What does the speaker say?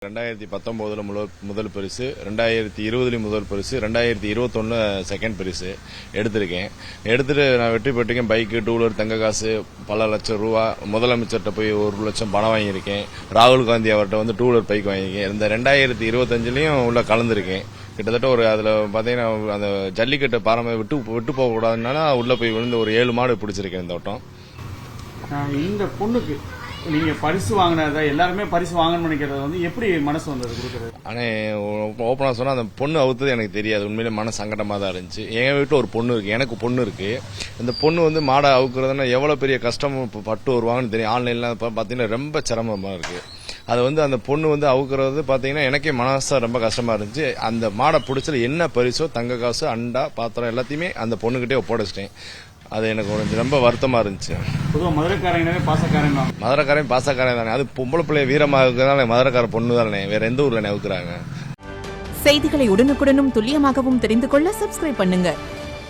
2019 முதல் பரிசு, 2020 முதல் பரிசு, 2021 செகண்ட் பரிசு எடுத்துட்டு நான் வெற்றி பெற்றிருக்கேன். பைக்கு, டூ வீலர், தங்க காசு, பல லட்சம் ரூபா. முதலமைச்சர்கிட்ட போய் 1 லட்சம் பணம் வாங்கியிருக்கேன். ராகுல் காந்தி அவர்கிட்ட வந்து டூ வீலர் பைக் வாங்கியிருக்கேன். இந்த 2025லயும் உள்ள கலந்துருக்கேன். கிட்டத்தட்ட ஒரு அதுல பாத்தீங்கன்னா அந்த ஜல்லிக்கட்டு பாரம்பரியம் விட்டு போக கூடாதுனால உள்ள போய் விழுந்து ஒரு 7 மாடு பிடிச்சிருக்கேன் இந்த வட்டம். இந்த பொண்ணுக்கு நீங்க பரிசு வாங்கினத எல்லாருமே பரிசு வாங்கணும்னு நினைக்கிறது வந்து எப்படி மனசு வந்தது கொடுக்கறது? ஆனா ஓப்பனா சொன்னா அந்த பொண்ணு அவுத்தது எனக்கு தெரியாது. உண்மையிலே மன சங்கடமா தான் இருந்துச்சு. எங்க வீட்டுல ஒரு பொண்ணு இருக்கு, எனக்கு பொண்ணு இருக்கு. இந்த பொண்ணு வந்து மாடை அவுக்குறதுன்னா எவ்வளவு பெரிய கஷ்டம் பட்டு வருவாங்கன்னு தெரியும். ஆன்லைன்ல பாத்தீங்கன்னா ரொம்ப சிரமமா இருக்கு. அது வந்து அந்த பொண்ணு வந்து அவுக்குறது பாத்தீங்கன்னா எனக்கே மனசா ரொம்ப கஷ்டமா இருந்துச்சு. அந்த மாடை பிடிச்சல என்ன பரிசோ, தங்க காசு, அண்டா, பாத்திரம் எல்லாத்தையுமே அந்த பொண்ணுகிட்டே ஒப்படைச்சிட்டேன். அது எனக்கு கொஞ்சம் ரொம்ப வருத்தமா இருந்துச்சு. பொதுவாக மதுரைக்காரங்க பாசக்காரன் தானே. அது பொம்பளை பிள்ளை வீரமா இருக்கிறதால மதுரைக்கார பொண்ணு தானே, வேற எந்த ஊர்ல நவுக்குறாங்க. செய்திகளை உடனுக்குடனும் துல்லியமாகவும் தெரிந்து கொள்ள சப்ஸ்கிரைப் பண்ணுங்க.